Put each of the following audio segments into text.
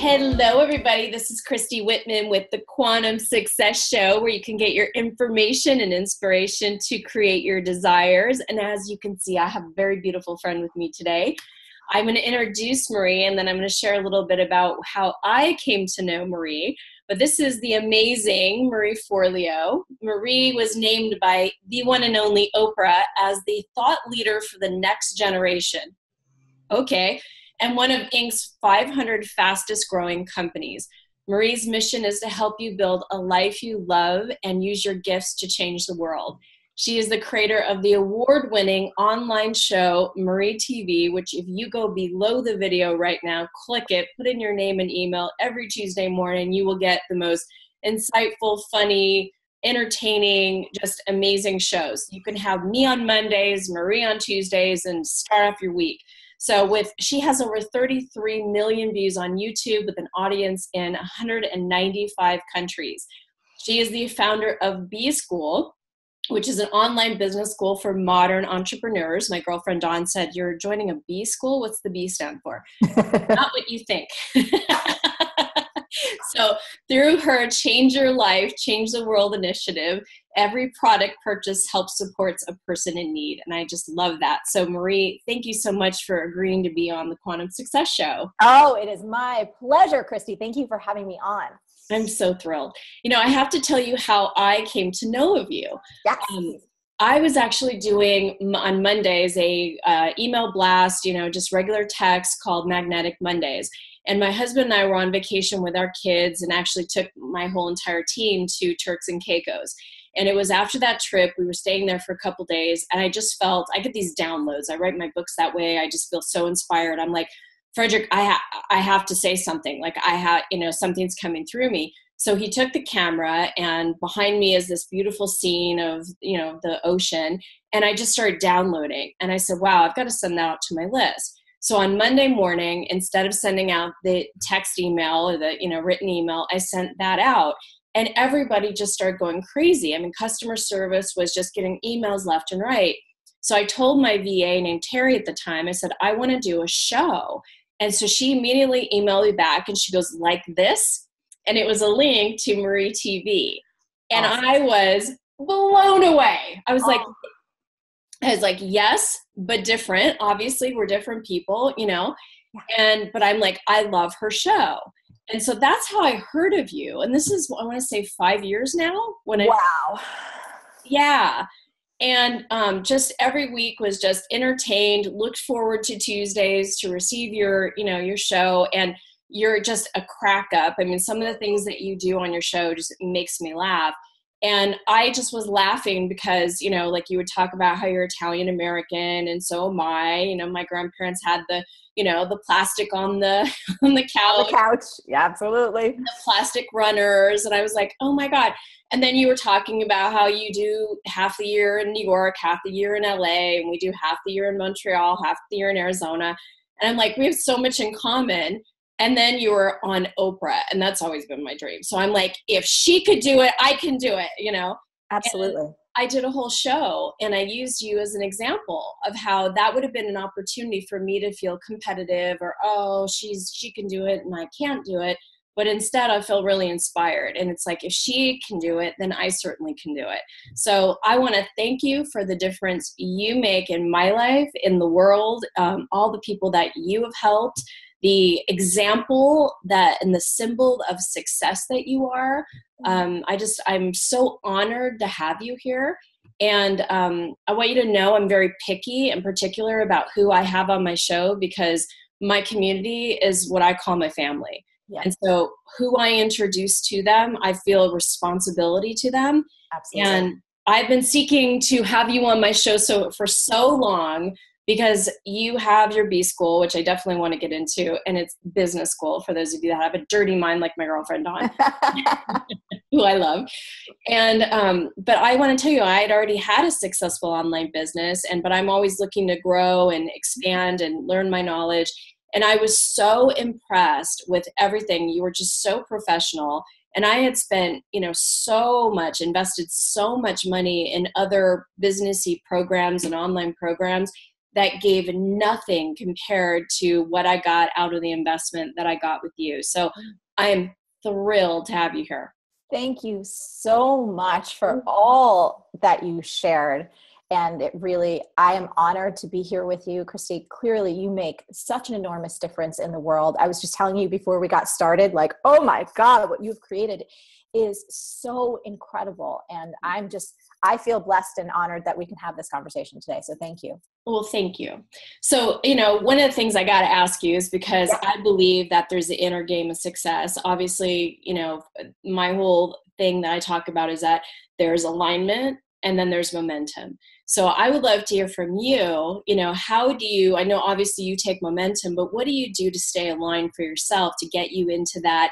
Hello, everybody. This is Christy Whitman with the Quantum Success Show, where you can get your information and inspiration to create your desires. And as you can see, I have a very beautiful friend with me today. I'm going to introduce Marie, and then I'm going to share a little bit about how I came to know Marie. But this is the amazing Marie Forleo. Marie was named by the one and only Oprah as the thought leader for the next generation. Okay. And one of Inc.'s 500 fastest growing companies. Marie's mission is to help you build a life you love and use your gifts to change the world. She is the creator of the award-winning online show, MarieTV, which if you go below the video right now, click it, put in your name and email every Tuesday morning, you will get the most insightful, funny, entertaining, just amazing shows. You can have me on Mondays, Marie on Tuesdays, and start off your week. So she has over 33 million views on YouTube with an audience in 195 countries. She is the founder of B School, which is an online business school for modern entrepreneurs. My girlfriend Dawn said, "You're joining a B school? What's the B stand for?" Not what you think. So through her Change Your Life, Change the World initiative, every product purchase helps supports a person in need. And I just love that. So Marie, thank you so much for agreeing to be on the Quantum Success Show. Oh, it is my pleasure, Christy. Thank you for having me on. I'm so thrilled. You know, I have to tell you how I came to know of you. Yes. I was actually doing on Mondays a email blast, just regular text called Magnetic Mondays. And my husband and I were on vacation with our kids and actually took my whole entire team to Turks and Caicos. And it was after that trip, we were staying there for a couple days, and I just felt, I get these downloads. I write my books that way. I just feel so inspired. I'm like, Frederick, I have to say something. Like something's coming through me. So he took the camera, and behind me is this beautiful scene of, the ocean. And I just started downloading. And I said, wow, I've got to send that out to my list. So on Monday morning, instead of sending out the text email or the, written email, I sent that out. And everybody just started going crazy. I mean, customer service was just getting emails left and right. So I told my VA named Terry at the time, I said, I want to do a show. And so she immediately emailed me back, and she goes, like this? And it was a link to MarieTV. And awesome. I was blown away. I was like, yes, but different. Obviously, we're different people, but I'm like, I love her show. And so that's how I heard of you. And this is, I want to say 5 years now. Wow. Yeah. And just every week was just entertained, looked forward to Tuesdays to receive your show. And you're just a crack up. I mean, some of the things that you do on your show just makes me laugh. And I just was laughing because, like you would talk about how you're Italian American, and so am I. My grandparents had the plastic on the couch. On the couch. Yeah, absolutely. The plastic runners. And I was like, oh my God. And then you were talking about how you do half the year in New York, half the year in LA, and we do half the year in Montreal, half the year in Arizona. And I'm like, we have so much in common. And then you were on Oprah, and that's always been my dream. So I'm like, if she could do it, I can do it, Absolutely. And I did a whole show, and I used you as an example of how that would have been an opportunity for me to feel competitive or, oh, she can do it and I can't do it. But instead I feel really inspired. And it's like, if she can do it, then I certainly can do it. So I want to thank you for the difference you make in my life, in the world, all the people that you have helped, the example and the symbol of success that you are. I'm so honored to have you here. And I want you to know I'm very picky and particular about who I have on my show, because my community is what I call my family. Yeah. And so who I introduce to them, I feel responsibility to them. Absolutely. And I've been seeking to have you on my show for so long, because you have your B school, which I definitely want to get into, and it's business school for those of you that have a dirty mind like my girlfriend Dawn, who I love. And but I want to tell you, I had already had a successful online business, but I'm always looking to grow and expand and learn my knowledge. And I was so impressed with everything. You were just so professional. And I had spent, invested so much money in other businessy programs and online programs that gave nothing compared to what I got out of the investment that I got with you. So I am thrilled to have you here. Thank you so much for all that you shared. And I am honored to be here with you, Christy. Clearly, you make such an enormous difference in the world. I was just telling you before we got started, like, oh my God, what you've created is so incredible. And I feel blessed and honored that we can have this conversation today. So thank you. Well, thank you. So, one of the things I got to ask you is because I believe that there's the inner game of success. Obviously, my whole thing that I talk about is that there's alignment and then there's momentum. So I would love to hear from you, I know obviously you take momentum, but what do you do to stay aligned for yourself to get you into that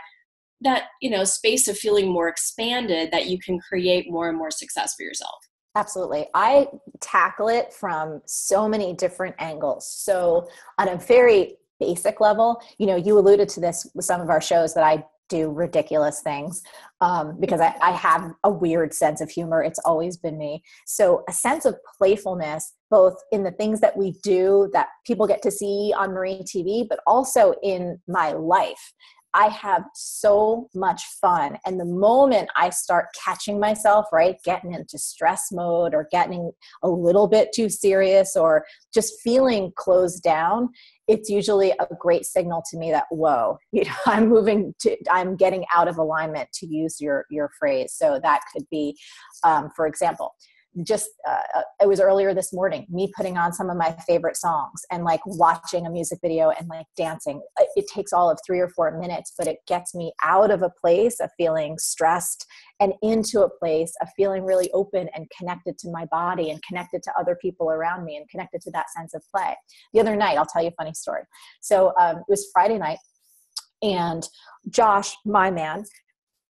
space of feeling more expanded, that you can create more and more success for yourself? Absolutely. I tackle it from so many different angles. So on a very basic level, you alluded to this with some of our shows that I do ridiculous things because I have a weird sense of humor. It's always been me. So a sense of playfulness, both in the things that we do that people get to see on MarieTV, but also in my life. I have so much fun. And the moment I start catching myself, right, getting into stress mode or getting a little bit too serious or just feeling closed down, it's usually a great signal to me that, whoa, I'm getting out of alignment, to use your phrase. So that could be, for example, it was earlier this morning, me putting on some of my favorite songs and like watching a music video and like dancing. It takes all of 3 or 4 minutes, but it gets me out of a place of feeling stressed and into a place of feeling really open and connected to my body and connected to other people around me and connected to that sense of play. The other night, I'll tell you a funny story. So it was Friday night, and Josh, my man,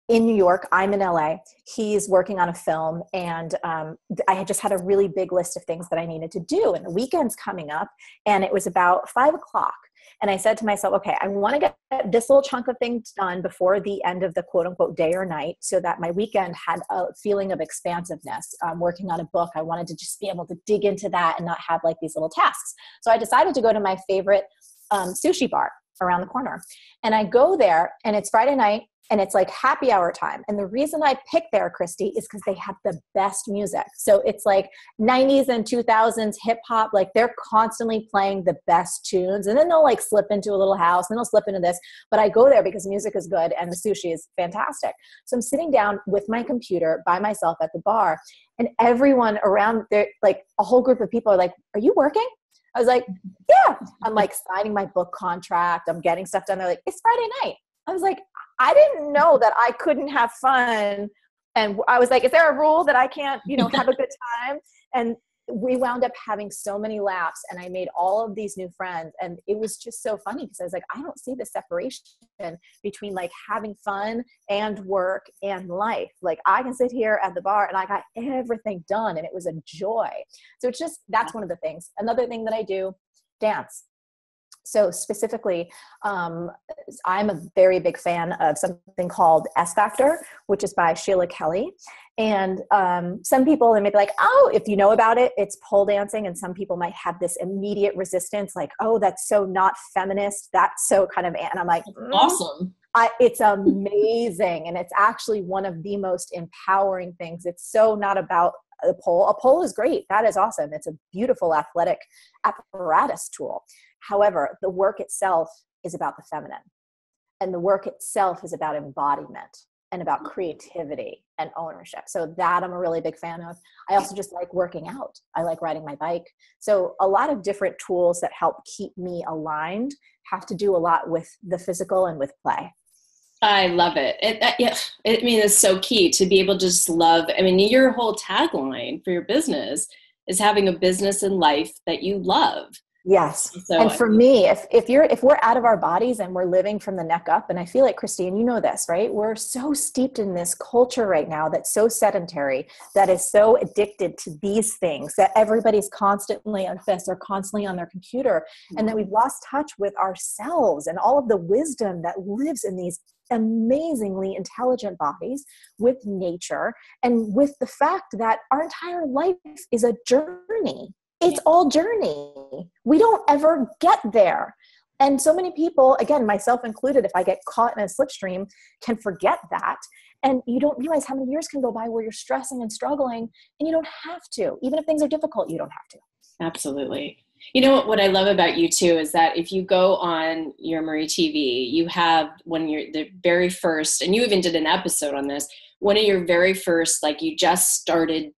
in New York, I'm in LA. He's working on a film, and I had just had a really big list of things that I needed to do, and the weekend's coming up, and it was about 5 o'clock. And I said to myself, okay, I want to get this little chunk of things done before the end of the quote unquote day or night, so that my weekend had a feeling of expansiveness. Working on a book, I wanted to just be able to dig into that and not have like these little tasks. So I decided to go to my favorite sushi bar around the corner. And I go there, and it's Friday night, and it's like happy hour time. And the reason I picked there, Christy, is because they have the best music. So it's like 90s and 2000s hip hop. Like they're constantly playing the best tunes. And then they'll like slip into a little house, and they'll slip into this. But I go there because music is good and the sushi is fantastic. So I'm sitting down with my computer by myself at the bar, and everyone around there, like a whole group of people are like, "Are you working?" I was like, "Yeah." I'm like signing my book contract. I'm getting stuff done. They're like, "It's Friday night." I was like, I didn't know that I couldn't have fun. And I was like, is there a rule that I can't, have a good time? And we wound up having so many laughs, and I made all of these new friends. And it was just so funny because I was like, I don't see the separation between like having fun and work and life. Like I can sit here at the bar and I got everything done, and it was a joy. So that's one of the things. Another thing that I do, dance. So specifically, I'm a very big fan of something called S Factor, which is by Sheila Kelly. And some people, they may be like, oh, if you know about it, it's pole dancing. And some people might have this immediate resistance, like, oh, that's so not feminist. That's so kind of, and I'm like, awesome. It's amazing. And it's actually one of the most empowering things. It's so not about a pole. A pole is great. That is awesome. It's a beautiful athletic apparatus tool. However, the work itself is about the feminine, and the work itself is about embodiment and about creativity and ownership. So that I'm a really big fan of. I also just like working out. I like riding my bike. So a lot of different tools that help keep me aligned have to do a lot with the physical and with play. I love it. It's so key to be able to just love. Your whole tagline for your business is having a business and life that you love. Yes. So, and for me, if we're out of our bodies and we're living from the neck up, and I feel like, Christy, and you know this, right? We're so steeped in this culture right now that's so sedentary, that is so addicted to these things, that everybody's constantly on this or constantly on their computer, and that we've lost touch with ourselves and all of the wisdom that lives in these amazingly intelligent bodies, with nature, and with the fact that our entire life is a journey. It's all journey. We don't ever get there. And so many people, again, myself included, if I get caught in a slipstream, can forget that. And you don't realize how many years can go by where you're stressing and struggling, and you don't have to. Even if things are difficult, you don't have to. Absolutely. You know what I love about you too is that if you go on your MarieTV, you have when you're the very first, and you even did an episode on this, one of your very first, like you just started.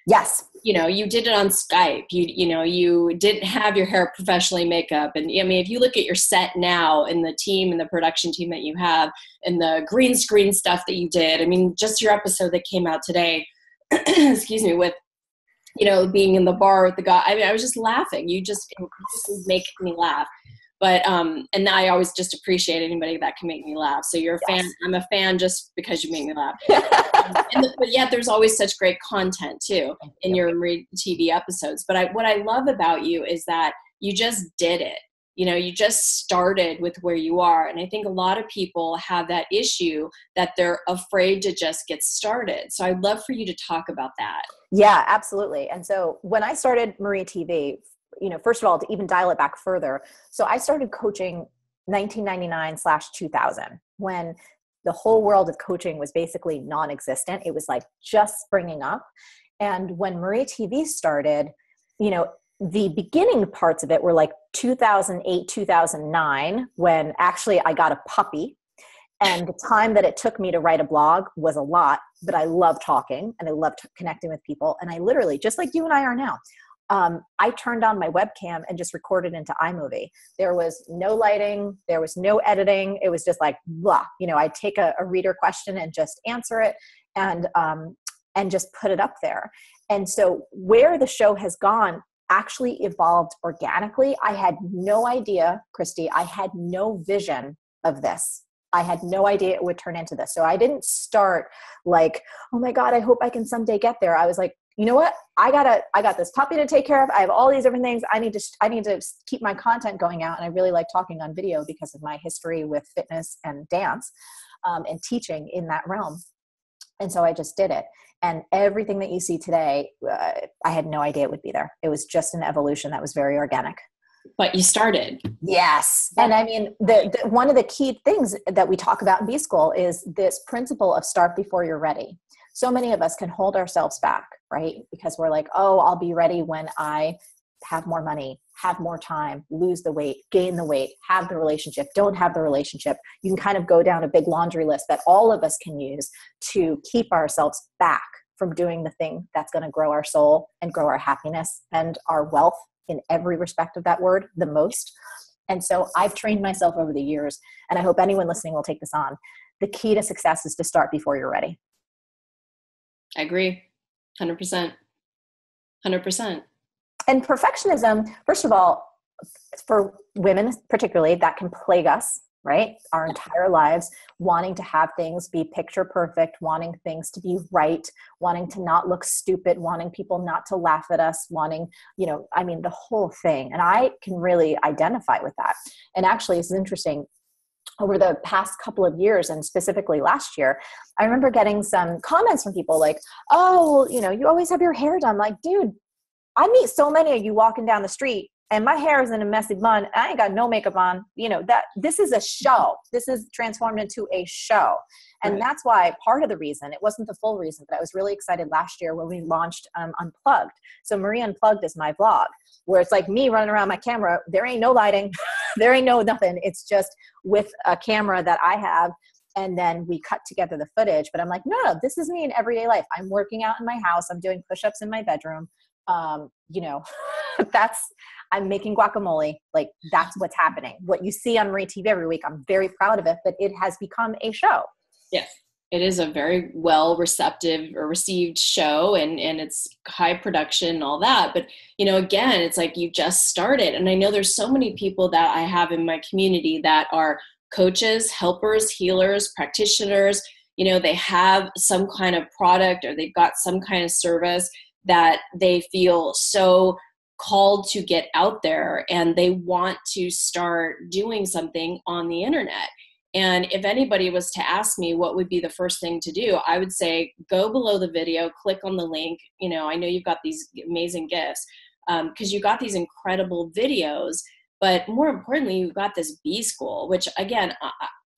Yes. You know, you did it on Skype. You didn't have your hair professionally makeup. And I mean, if you look at your set now and the team and the production team that you have and the green screen stuff that you did, I mean, just your episode that came out today, excuse me, with, being in the bar with the guy. I mean, I was just laughing. You just make me laugh. But, and I always just appreciate anybody that can make me laugh. So you're a fan. I'm a fan just because you make me laugh. But yet there's always such great content too in your MarieTV episodes. But what I love about you is that you just did it. You just started with where you are. And I think a lot of people have that issue that they're afraid to just get started. So I'd love for you to talk about that. Yeah, absolutely. And so when I started MarieTV, first of all, to even dial it back further. So I started coaching 1999/2000 when the whole world of coaching was basically non-existent. It was like just springing up. And when MarieTV started, the beginning parts of it were like 2008, 2009, when actually I got a puppy. And the time that it took me to write a blog was a lot, but I love talking and I loved connecting with people. And I literally, just like you and I are now, I turned on my webcam and just recorded into iMovie. There was no lighting. There was no editing. It was just like, blah, I'd take a reader question and just answer it and just put it up there. And so where the show has gone actually evolved organically. I had no idea, Christy, I had no vision of this. I had no idea it would turn into this. So I didn't start like, oh my God, I hope I can someday get there. I was like, you know what? I got this puppy to take care of. I have all these different things. I need to keep my content going out. And I really like talking on video because of my history with fitness and dance, and teaching in that realm. And so I just did it. And everything that you see today, I had no idea it would be there. It was just an evolution that was very organic. But you started. Yes. And I mean, the one of the key things that we talk about in B-School is this principle of start before you're ready. So many of us can hold ourselves back, right? Because we're like, oh, I'll be ready when I have more money, have more time, lose the weight, gain the weight, have the relationship, don't have the relationship. You can kind of go down a big laundry list that all of us can use to keep ourselves back from doing the thing that's going to grow our soul and grow our happiness and our wealth in every respect of that word the most. And so I've trained myself over the years, and I hope anyone listening will take this on. The key to success is to start before you're ready. I agree. 100%. 100%. And perfectionism, first of all, for women particularly, that can plague us, right? Our entire lives, wanting to have things be picture perfect, wanting things to be right, wanting to not look stupid, wanting people not to laugh at us, wanting, the whole thing. And I can really identify with that. And actually, this is interesting. Over the past couple of years, and specifically last year, I remember getting some comments from people like, oh, well, you always have your hair done. Like, dude, I meet so many of you walking down the street and my hair is in a messy bun. I ain't got no makeup on. That this is a show. This is transformed into a show. And right. That's why part of the reason, it wasn't the full reason, but I was really excited last year when we launched Unplugged. So Marie Unplugged is my vlog where it's like me running around my camera. There ain't no lighting. There ain't no nothing. It's just with a camera that I have. And then we cut together the footage. But I'm like, no, this is me in everyday life. I'm working out in my house. I'm doing push-ups in my bedroom. I'm making guacamole. Like that's what's happening. What you see on MarieTV every week, I'm very proud of it, but it has become a show. Yes. It is a very well received show and it's high production and all that. But, again, it's like you just started. And I know there's so many people that I have in my community that are coaches, helpers, healers, practitioners. They have some kind of product or they've got some kind of service that they feel so called to get out there and they want to start doing something on the internet. And if anybody was to ask me what would be the first thing to do, I would say, go below the video, click on the link. You know, I know you've got these amazing gifts because you got these incredible videos, but more importantly, you've got this B school, which again,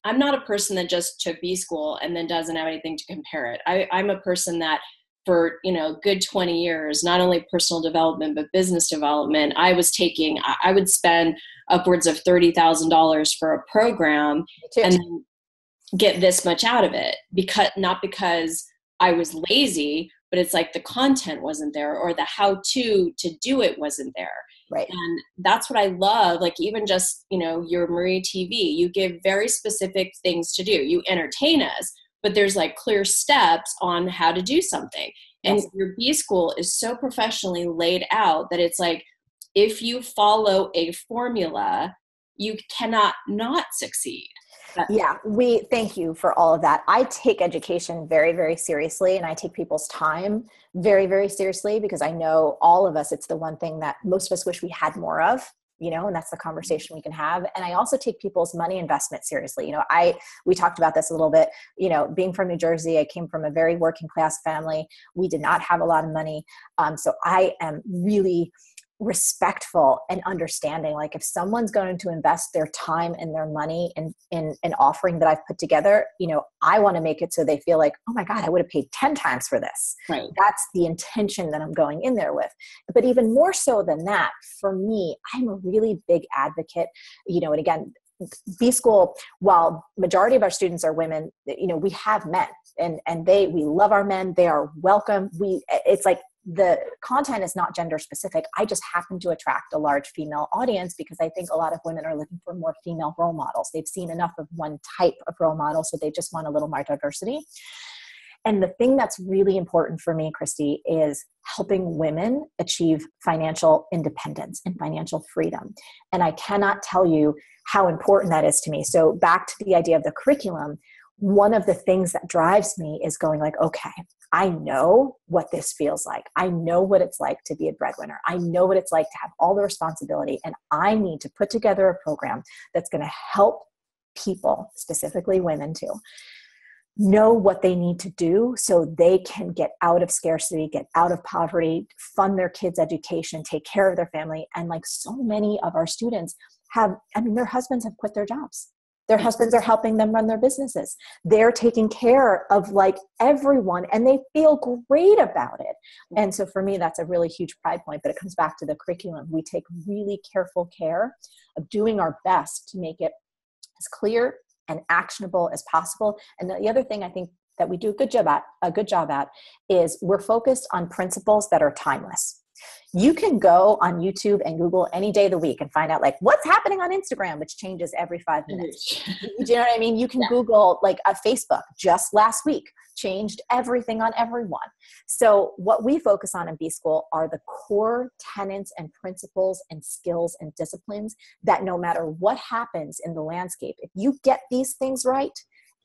I'm not a person that just took B school and then doesn't have anything to compare it. I'm a person that for, you know, good 20 years, not only personal development, but business development, I would spend upwards of $30,000 for a program and then get this much out of it, not because I was lazy, but it's like the content wasn't there or the how-to do it wasn't there. Right. And that's what I love. Like even just, you know, your MarieTV, you give very specific things to do. You entertain us, but there's like clear steps on how to do something. And Yes. your B school is so professionally laid out that it's like, if you follow a formula, you cannot not succeed. Yeah, thank you for all of that. I take education very, very seriously, and I take people's time very, very seriously because I know all of us, it's the one thing that most of us wish we had more of, you know, and that's the conversation we can have. And I also take people's money investment seriously. You know, we talked about this a little bit, you know, being from New Jersey, I came from a very working class family. We did not have a lot of money. So I am really respectful and understanding. Like if someone's going to invest their time and their money in an offering that I've put together, you know, I want to make it so they feel like, oh my God, I would have paid 10 times for this. Right. That's the intention that I'm going in there with. But even more so than that, for me, I'm a really big advocate, you know, and again, B school, while majority of our students are women, you know, we have men and we love our men. They are welcome. It's like, the content is not gender specific. I just happen to attract a large female audience because I think a lot of women are looking for more female role models. They've seen enough of one type of role model, so they just want a little more diversity. And the thing that's really important for me, Christy, is helping women achieve financial independence and financial freedom. And I cannot tell you how important that is to me. So back to the idea of the curriculum, one of the things that drives me is going like, okay, I know what this feels like. I know what it's like to be a breadwinner. I know what it's like to have all the responsibility. And I need to put together a program that's going to help people, specifically women too, know what they need to do so they can get out of scarcity, get out of poverty, fund their kids' education, take care of their family. And like so many of our students their husbands have quit their jobs. Their husbands are helping them run their businesses. They're taking care of like everyone and they feel great about it. And so for me, that's a really huge pride point, but it comes back to the curriculum. We take really careful care of doing our best to make it as clear and actionable as possible. And the other thing I think that we do a good job at is we're focused on principles that are timeless. You can go on YouTube and Google any day of the week and find out like what's happening on Instagram, which changes every 5 minutes. Do you know what I mean? You can Google like a Facebook just last week changed everything on everyone. So what we focus on in B School are the core tenets and principles and skills and disciplines that no matter what happens in the landscape, if you get these things right,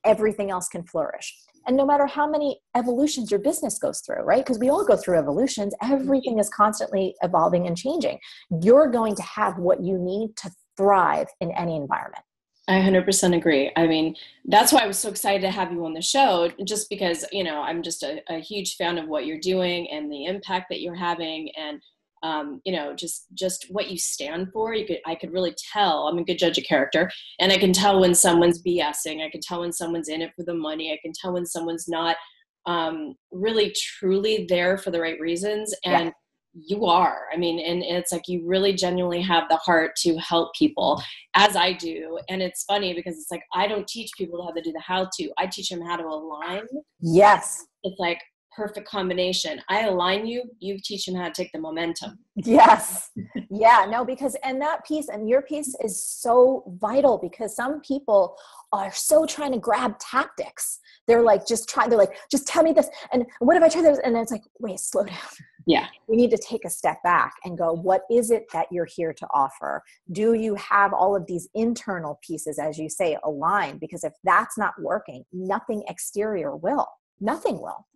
everything else can flourish. And no matter how many evolutions your business goes through, right? Because we all go through evolutions. Everything is constantly evolving and changing. You're going to have what you need to thrive in any environment. I 100% agree. I mean, that's why I was so excited to have you on the show, just because, you know, I'm just a huge fan of what you're doing and the impact that you're having. And you know, just what you stand for. I could really tell. I'm a good judge of character, and I can tell when someone's BSing. I can tell when someone's in it for the money. I can tell when someone's not really truly there for the right reasons. And you are. I mean, and it's like you really genuinely have the heart to help people, as I do. And it's funny because it's like I don't teach people how to do the how-to. I teach them how to align. Yes. It's like perfect combination. I align you, you teach them how to take the momentum. Yes. Yeah, no, because, and that piece and your piece is so vital because some people are so trying to grab tactics. They're like, just tell me this. And what if I try this? And it's like, wait, slow down. Yeah. We need to take a step back and go, what is it that you're here to offer? Do you have all of these internal pieces, as you say, aligned? Because if that's not working, nothing exterior will. Nothing will.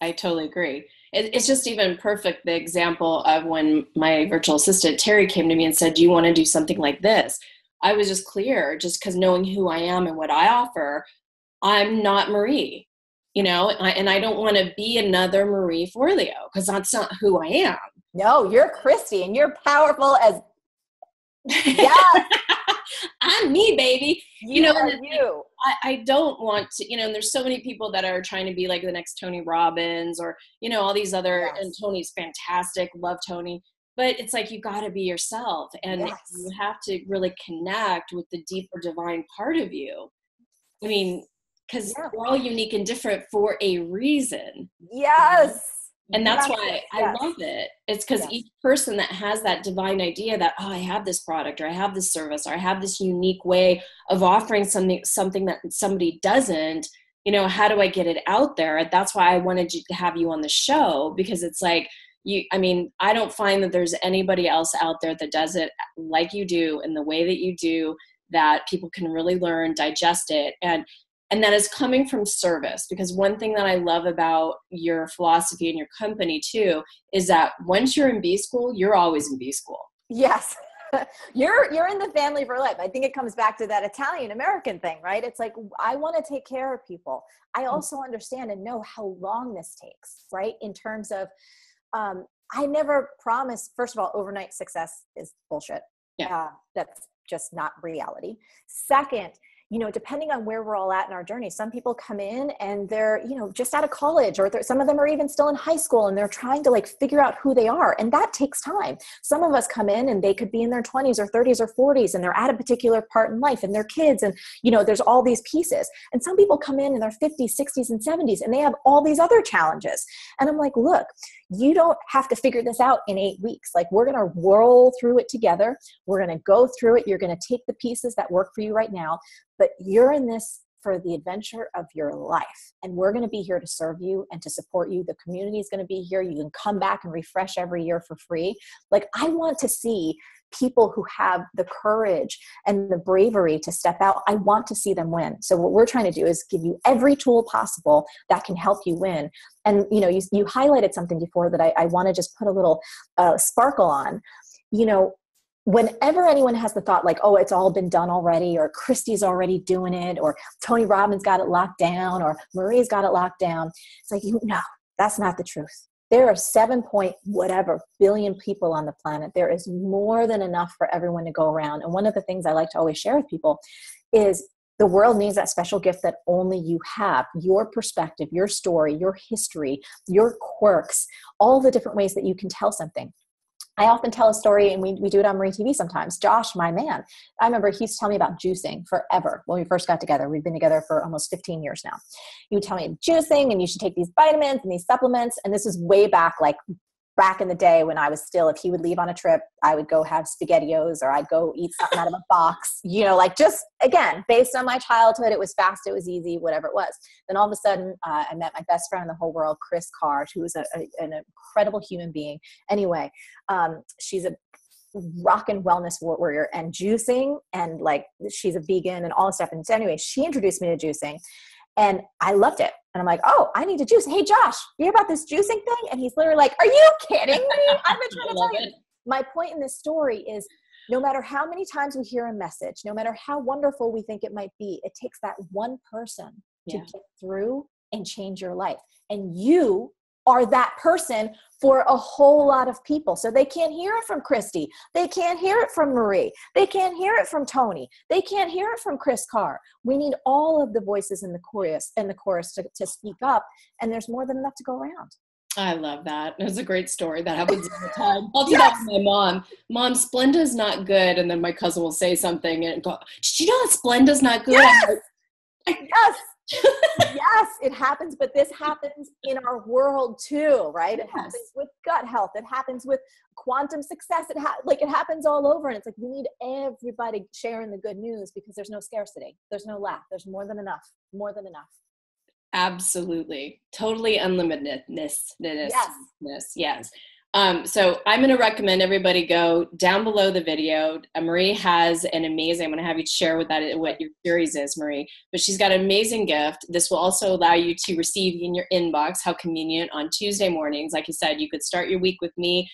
I totally agree. It's just even perfect, the example of when my virtual assistant, Terry, came to me and said, do you want to do something like this? I was just clear, just because knowing who I am and what I offer, I'm not Marie, and I don't want to be another Marie Forleo, because that's not who I am. No, you're Christy, and you're powerful as, yes. I'm me, baby. You are you. I don't want to, and there's so many people that are trying to be like the next Tony Robbins or, all these other, Yes. and Tony's fantastic. Love Tony. But it's like, you got to be yourself, and Yes. you have to really connect with the deeper divine part of you. I mean, because we're all unique and different for a reason. Yes. And that's why I love it. It's because each person that has that divine idea that, I have this product, or I have this service, or I have this unique way of offering something that somebody doesn't, how do I get it out there? That's why I wanted to have you on the show, because it's like, I don't find that there's anybody else out there that does it like you do, in the way that you do, that people can really learn, digest it. And that is coming from service, because one thing that I love about your philosophy and your company too, is that once you're in B school, you're always in B school. Yes. You're in the family for life. I think it comes back to that Italian American thing, right? It's like, I want to take care of people. I also understand and know how long this takes, right? In terms of, I never promise, first of all, overnight success is bullshit. Yeah. That's just not reality. Second, depending on where we're all at in our journey, some people come in and they're, just out of college, or some of them are even still in high school, and they're trying to figure out who they are. And that takes time. Some of us come in and they could be in their 20s or 30s or 40s, and they're at a particular part in life, and they're kids, and, there's all these pieces. And some people come in their 50s, 60s, and 70s, and they have all these other challenges. And I'm like, look, you don't have to figure this out in 8 weeks. We're going to roll through it together. We're going to go through it. You're going to take the pieces that work for you right now, but you're in this for the adventure of your life. And we're going to be here to serve you and to support you. The community is going to be here. You can come back and refresh every year for free. I want to see people who have the courage and the bravery to step out. I want to see them win. So what we're trying to do is give you every tool possible that can help you win. And, you highlighted something before that I want to just put a little sparkle on. Whenever anyone has the thought oh, it's all been done already, or Christy's already doing it, or Tony Robbins got it locked down, or Marie's got it locked down, it's like, no, that's not the truth. There are 7 point whatever billion people on the planet. There is more than enough for everyone to go around. And one of the things I like to always share with people is the world needs that special gift that only you have. Your perspective, your story, your history, your quirks, all the different ways that you can tell something. I often tell a story, and we do it on MarieTV sometimes. Josh, my man, I remember he used to tell me about juicing forever when we first got together. We've been together for almost 15 years now. He would tell me juicing, and you should take these vitamins and these supplements. And this is way back, back in the day when I was still, if he would leave on a trip, I would go have SpaghettiOs, or I'd go eat something out of a box, just again, based on my childhood, it was fast, it was easy, whatever it was. Then all of a sudden, I met my best friend in the whole world, Chris Carr, who was an incredible human being. Anyway, she's a rock and wellness warrior and juicing, and she's a vegan and all this stuff. And so anyway, she introduced me to juicing. And I loved it. And I'm like, oh, I need to juice. Hey, Josh, you hear about this juicing thing? And he's literally like, are you kidding me? I've been trying to tell you. My point in this story is, no matter how many times we hear a message, no matter how wonderful we think it might be, it takes that one person to get through and change your life. And you are that person for a whole lot of people. So they can't hear it from Christy. They can't hear it from Marie. They can't hear it from Tony. They can't hear it from Chris Carr. We need all of the voices in the chorus to speak up. And there's more than enough to go around. I love that. It's a great story. That happens all the time. I'll do that with my mom. Mom, Splenda's not good. And then my cousin will say something and go, did you know that Splenda's not good? Yes. Yes. Yes, it happens, but this happens in our world too, right? It happens with gut health. It happens with quantum success. It happens all over. And it's like, we need everybody sharing the good news, because there's no scarcity. There's no lack. There's more than enough. More than enough. Absolutely. Totally unlimitedness. Yes. So I'm going to recommend everybody go down below the video. Marie has an amazing, I'm going to have you share what your series is, Marie, but she's got an amazing gift. This will also allow you to receive in your inbox. How convenient on Tuesday mornings. Like you said, you could start your week with me,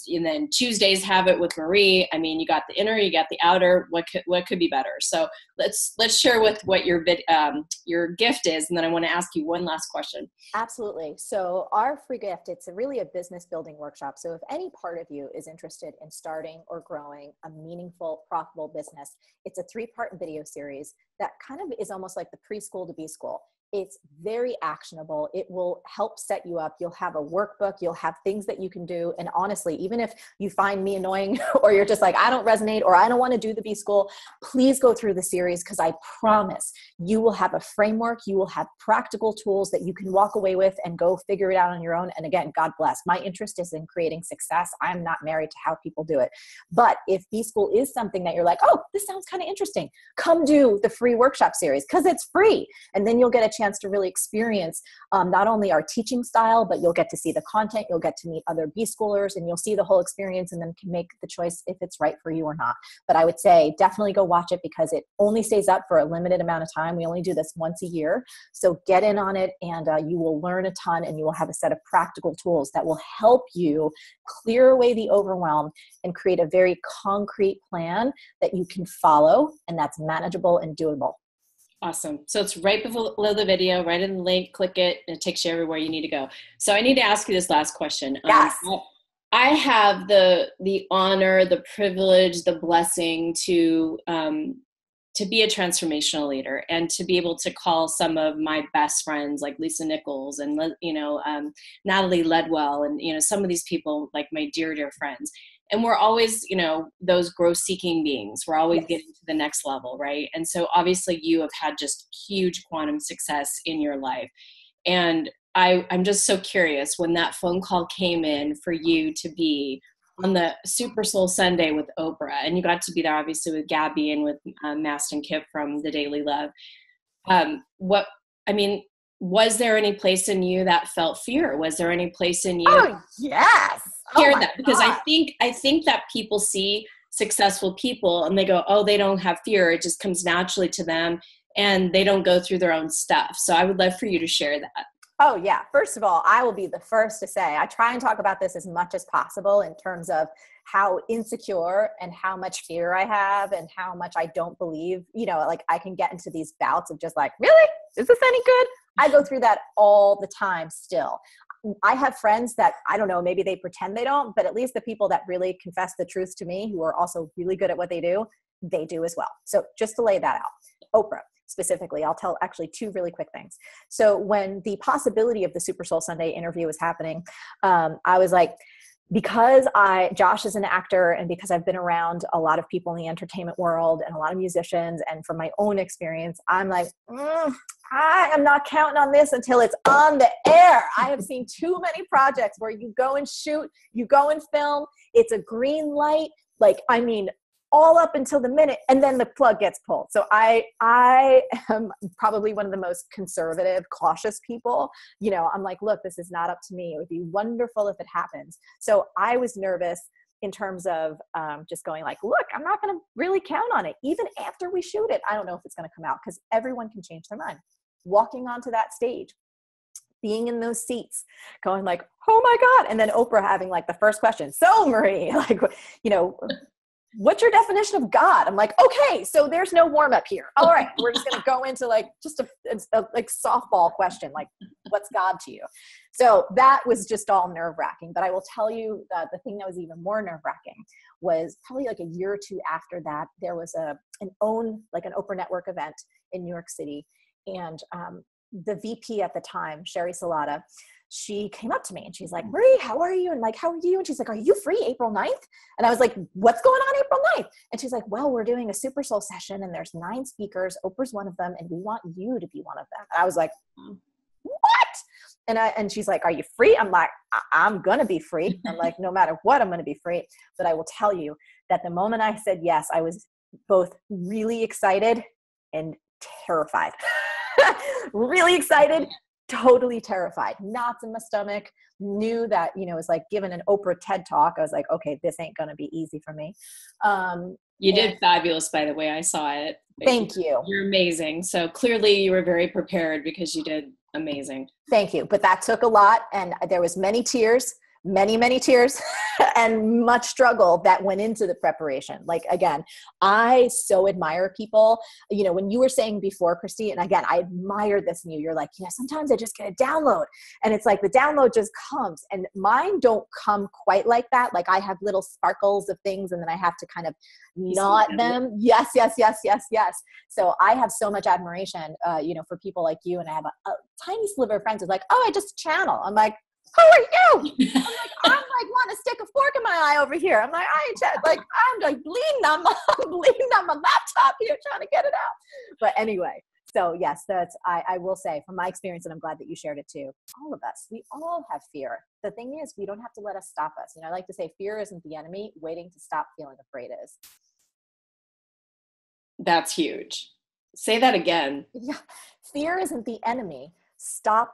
And then Tuesdays have it with Marie. I mean, you got the inner, you got the outer. What could be better? So let's share with what your gift is, and then I want to ask you one last question. Absolutely. So our free gift, it's really a business building workshop. So if any part of you is interested in starting or growing a meaningful, profitable business, it's a 3-part video series that kind of is almost like the preschool to B-school. It's very actionable. It will help set you up. You'll have a workbook. You'll have things that you can do. And honestly, even if you find me annoying or you're just like, I don't resonate or I don't want to do the B-school, please go through the series, because I promise you will have a framework. You will have practical tools that you can walk away with and go figure it out on your own. And again, God bless. My interest is in creating success. I'm not married to how people do it. But if B-school is something that you're like, oh, this sounds kind of interesting, come do the free workshop series, because it's free. And then you'll get a chance to really experience not only our teaching style, but you'll get to see the content, you'll get to meet other B-schoolers, and you'll see the whole experience and then can make the choice if it's right for you or not. But I would say definitely go watch it, because it only stays up for a limited amount of time. We only do this once a year. So get in on it, and you will learn a ton, and you will have a set of practical tools that will help you clear away the overwhelm and create a very concrete plan that you can follow and that's manageable and doable. Awesome. So it's right below the video, right in the link, click it, and it takes you everywhere you need to go. So I need to ask you this last question. Yes. I have the honor, the privilege, the blessing to be a transformational leader, and to be able to call some of my best friends like Lisa Nichols and, Natalie Ledwell, and, some of these people, like my dear, dear friends. And we're always, those growth seeking beings. We're always getting to the next level, right? And so obviously you have had just huge quantum success in your life. And I'm just so curious, when that phone call came in for you to be on the Super Soul Sunday with Oprah, and you got to be there obviously with Gabby and with Mast and Kip from The Daily Love. Was there any place in you that felt fear? Was there any place in you? Oh, yes. Share that, because I think that people see successful people and they go, oh, they don't have fear. It just comes naturally to them, and they don't go through their own stuff. So I would love for you to share that. Oh, yeah. First of all, I will be the first to say, I try and talk about this as much as possible in terms of how insecure and how much fear I have and how much I don't believe, like I can get into these bouts of just like, really? Is this any good? I go through that all the time still. I have friends that, I don't know, maybe they pretend they don't, but at least the people that really confess the truth to me, who are also really good at what they do as well. So just to lay that out, Oprah specifically, I'll tell actually 2 really quick things. So when the possibility of the Super Soul Sunday interview was happening, I was like, because Josh is an actor, and because I've been around a lot of people in the entertainment world and a lot of musicians, and from my own experience, I'm like, I am not counting on this until it's on the air. I have seen too many projects where you go and shoot, you go and film, it's a green light, all up until the minute, and then the plug gets pulled. So I am probably one of the most conservative, cautious people. I'm like, look, this is not up to me. It would be wonderful if it happens. So I was nervous in terms of just going like, look, I'm not going to really count on it. Even after we shoot it, I don't know if it's going to come out, because everyone can change their mind. Walking onto that stage, being in those seats, going like, oh my God. And then Oprah having like the first question. So Marie, what's your definition of God? I'm like, okay, so there's no warm up here. All right, we're just going to go into like just a softball question, like what's God to you? So that was just all nerve wracking. But I will tell you that the thing that was even more nerve wracking was probably like a year or 2 after that, there was an Oprah Network event in New York City. And the VP at the time, Sherry Salata, she came up to me and she's like, Marie, how are you? And like, how are you? And she's like, are you free April 9th? And I was like, what's going on April 9th? And she's like, well, we're doing a Super Soul session and there's 9 speakers. Oprah's one of them. And we want you to be one of them. And I was like, what? And she's like, are you free? I'm like, I'm going to be free. I'm like, no matter what, I'm going to be free. But I will tell you that the moment I said yes, I was both really excited and terrified. Really excited, totally terrified, knots in my stomach, knew that, it was like giving an Oprah TED talk. I was like, okay, this ain't going to be easy for me. You did fabulous, by the way. I saw it. Thank you. You're amazing. So clearly you were very prepared, because you did amazing. Thank you. But that took a lot. And there was many tears. many, many tears and much struggle that went into the preparation. Like, again, I so admire people, you know, when you were saying before, Christy, and again, I admire this in you. You're like, sometimes I just get a download, and it's like the download just comes, and mine don't come quite like that. Like, I have little sparkles of things, and then I have to kind of knot them. Yes. So I have so much admiration, you know, for people like you. And I have a tiny sliver of friends who's like, oh, I just channel. I'm like, who are you? I'm like want to stick a fork in my eye over here. I'm like, I'm like bleeding on my laptop here trying to get it out. But anyway, so yes, I will say from my experience, and I'm glad that you shared it too. All of us, we all have fear. The thing is, we don't have to let us stop us. You know, I like to say fear isn't the enemy. Waiting to stop feeling afraid is. That's huge. Say that again. Yeah. Fear isn't the enemy. Stop.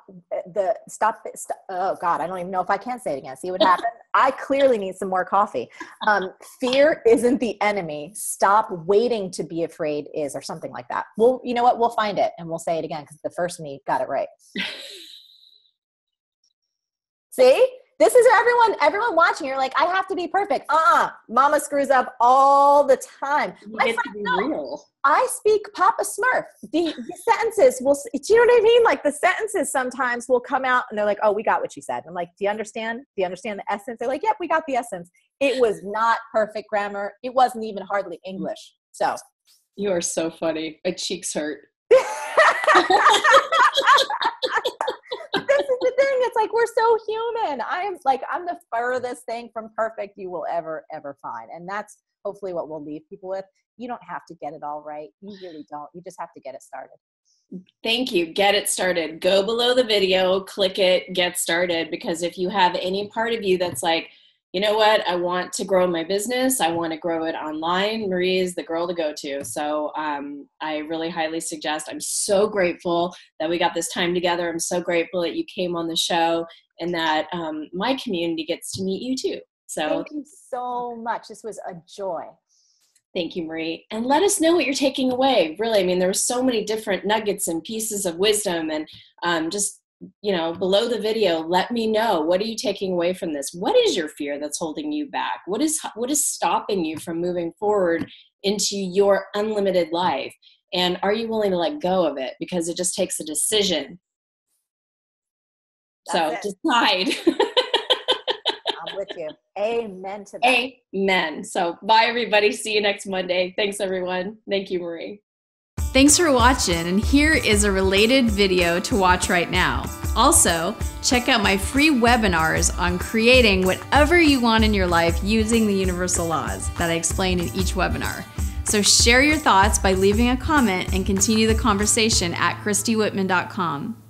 Oh God, I don't even know if I can say it again. See what happened? I clearly need some more coffee. Fear isn't the enemy. Stop waiting to be afraid is, or something like that. Well, you know what? We'll find it and we'll say it again because the first me got it right. See? This is everyone watching. You're like, I have to be perfect. Mama screws up all the time. You get to be real. I speak Papa Smurf. The sentences will, do you know what I mean? Like the sentences sometimes will come out and they're like, oh, we got what she said. I'm like, do you understand? Do you understand the essence? They're like, yep, we got the essence. It was not perfect grammar. It wasn't even hardly English. So. You are so funny. My cheeks hurt. This is the thing. It's like, we're so human. I'm the furthest thing from perfect you will ever find. And that's hopefully what we'll leave people with. You don't have to get it all right. You really don't. You just have to get it started. Thank you. Get it started. Go below the video, click it, get started. Because if you have any part of you that's like, you know what, I want to grow my business, I want to grow it online, Marie is the girl to go to. So I really highly suggest. I'm so grateful that we got this time together. I'm so grateful that you came on the show and that my community gets to meet you too. So thank you so much. This was a joy. Thank you, Marie. And let us know what you're taking away. Really, I mean, there were so many different nuggets and pieces of wisdom, and just, you know, below the video, let me know, what are you taking away from this? What is your fear that's holding you back? What is stopping you from moving forward into your unlimited life? And are you willing to let go of it? Because it just takes a decision. That's so decide. I'm with you. Amen to that. Amen. So bye, everybody. See you next Monday. Thanks, everyone. Thank you, Marie. Thanks for watching, and here is a related video to watch right now. Also, check out my free webinars on creating whatever you want in your life using the universal laws that I explain in each webinar. So share your thoughts by leaving a comment and continue the conversation at ChristyWhitman.com.